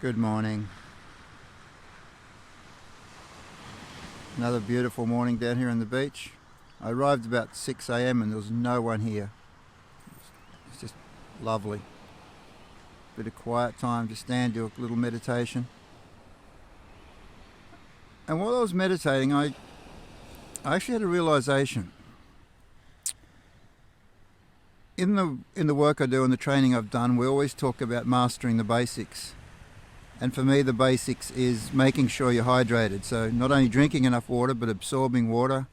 Good morning. Another beautiful morning down here on the beach. I arrived about 6 a.m. and there was no one here. It's just lovely. Bit of quiet time to stand, do a little meditation. And while I was meditating, I actually had a realization. In the work I do and the training I've done, we always talk about mastering the basics. And for me, the basics is making sure you're hydrated. So not only drinking enough water, but absorbing water,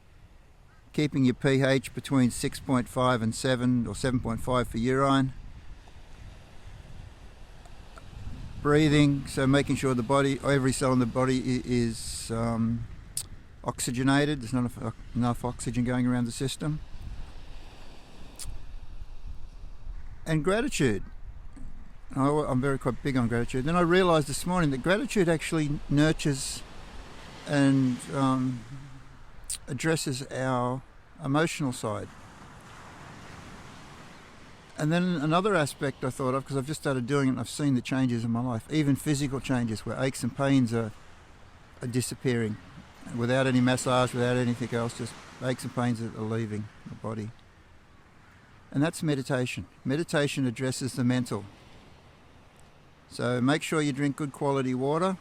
keeping your pH between 6.5 and 7 or 7.5 for urine, breathing, so making sure the body, every cell in the body is oxygenated. There's not enough oxygen going around the system. And gratitude. I'm quite big on gratitude. Then I realised this morning that gratitude actually nurtures and addresses our emotional side. And then another aspect I thought of, because I've just started doing it and I've seen the changes in my life, even physical changes where aches and pains are disappearing without any massage, without anything else, just aches and pains are leaving the body. And that's meditation. Meditation addresses the mental. So make sure you drink good quality water.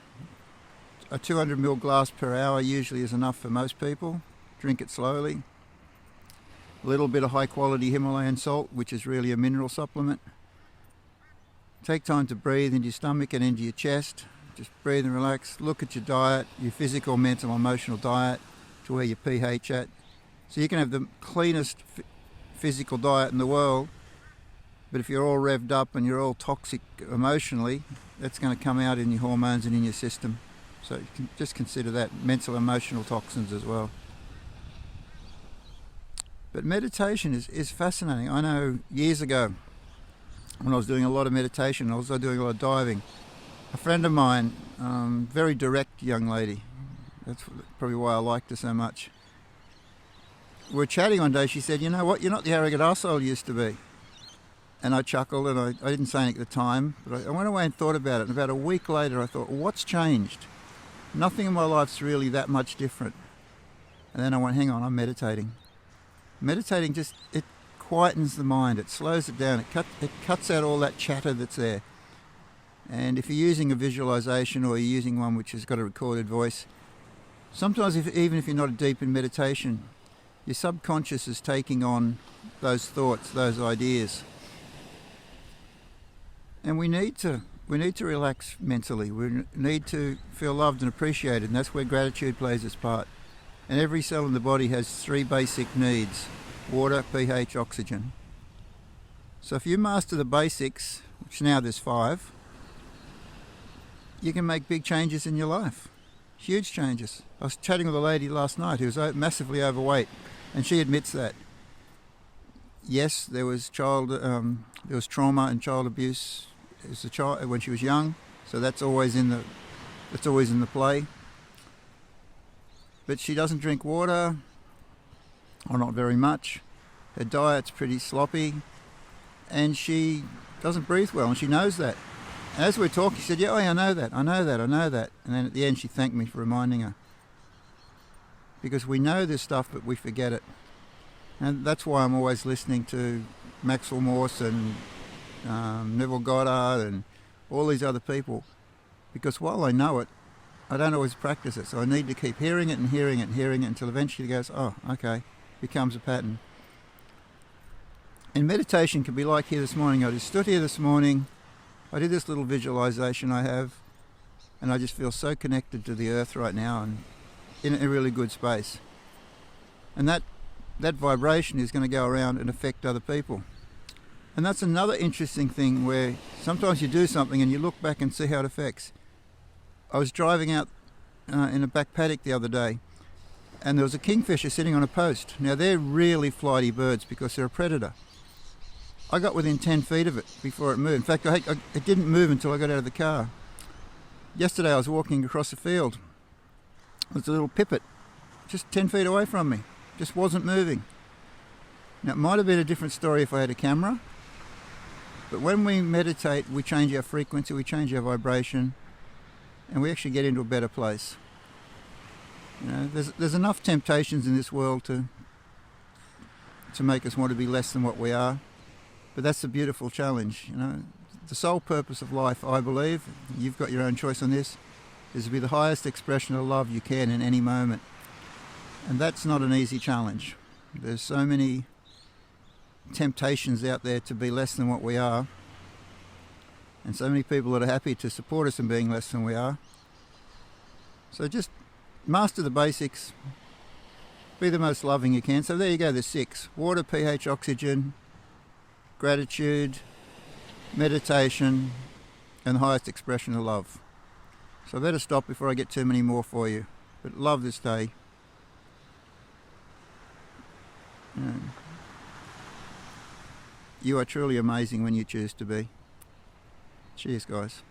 A 200 ml glass per hour usually is enough for most people. Drink it slowly. A little bit of high quality Himalayan salt, which is really a mineral supplement. Take time to breathe into your stomach and into your chest. Just breathe and relax. Look at your diet, your physical, mental, emotional diet, to where your pH at. So you can have the cleanest physical diet in the world, but if you're all revved up and you're all toxic emotionally, that's going to come out in your hormones and in your system. So you can just consider that, mental, emotional toxins as well. But meditation is fascinating. I know years ago, when I was doing a lot of meditation, I was also doing a lot of diving. A friend of mine, very direct young lady, that's probably why I liked her so much. We were chatting one day, she said, "You know what, you're not the arrogant arsehole you used to be." And I chuckled, and I didn't say anything at the time, but I went away and thought about it. And about a week later, I thought, what's changed? Nothing in my life's really that much different. And then I went, hang on, I'm meditating. Meditating it quietens the mind, it slows it down, it cuts out all that chatter that's there. And if you're using a visualization or you're using one which has got a recorded voice, sometimes even if you're not deep in meditation, your subconscious is taking on those thoughts, those ideas. And we need to relax mentally. We need to feel loved and appreciated, and that's where gratitude plays its part. And every cell in the body has 3 basic needs: water, pH, oxygen. So if you master the basics, which now there's 5, you can make big changes in your life. Huge changes. I was chatting with a lady last night who was massively overweight, and she admits that. Yes, there was trauma and child abuse as a child when she was young, so that's always in the play. But she doesn't drink water, or not very much. Her diet's pretty sloppy, and she doesn't breathe well, and she knows that. And as we're talking, she said, "Yeah, I know that. And then at the end, she thanked me for reminding her. Because we know this stuff, but we forget it. And that's why I'm always listening to Maxwell Morse and Neville Goddard and all these other people. Because while I know it, I don't always practice it. So I need to keep hearing it and hearing it and hearing it until eventually it goes, oh, okay, becomes a pattern. And meditation can be like here this morning. I just stood here this morning, I did this little visualization I have, and I just feel so connected to the earth right now and in a really good space. And that vibration is going to go around and affect other people. And that's another interesting thing where sometimes you do something and you look back and see how it affects. I was driving out in a back paddock the other day, and there was a kingfisher sitting on a post. Now they're really flighty birds because they're a predator. I got within 10 feet of it before it moved. In fact, it didn't move until I got out of the car. Yesterday I was walking across a field. There was a little pipit just 10 feet away from me. Just wasn't moving. Now it might have been a different story if I had a camera, but when we meditate, we change our frequency, we change our vibration, and we actually get into a better place. You know, there's enough temptations in this world to make us want to be less than what we are, but that's the beautiful challenge. You know, the sole purpose of life, I believe, you've got your own choice on this, is to be the highest expression of love you can in any moment, and that's not an easy challenge. There's so many temptations out there to be less than what we are, and so many people that are happy to support us in being less than we are. So just master the basics, be the most loving you can. So there you go, there's 6: water, pH, oxygen, gratitude, meditation, and the highest expression of love. So I better stop before I get too many more for you. But love this day. You are truly amazing when you choose to be. Cheers, guys.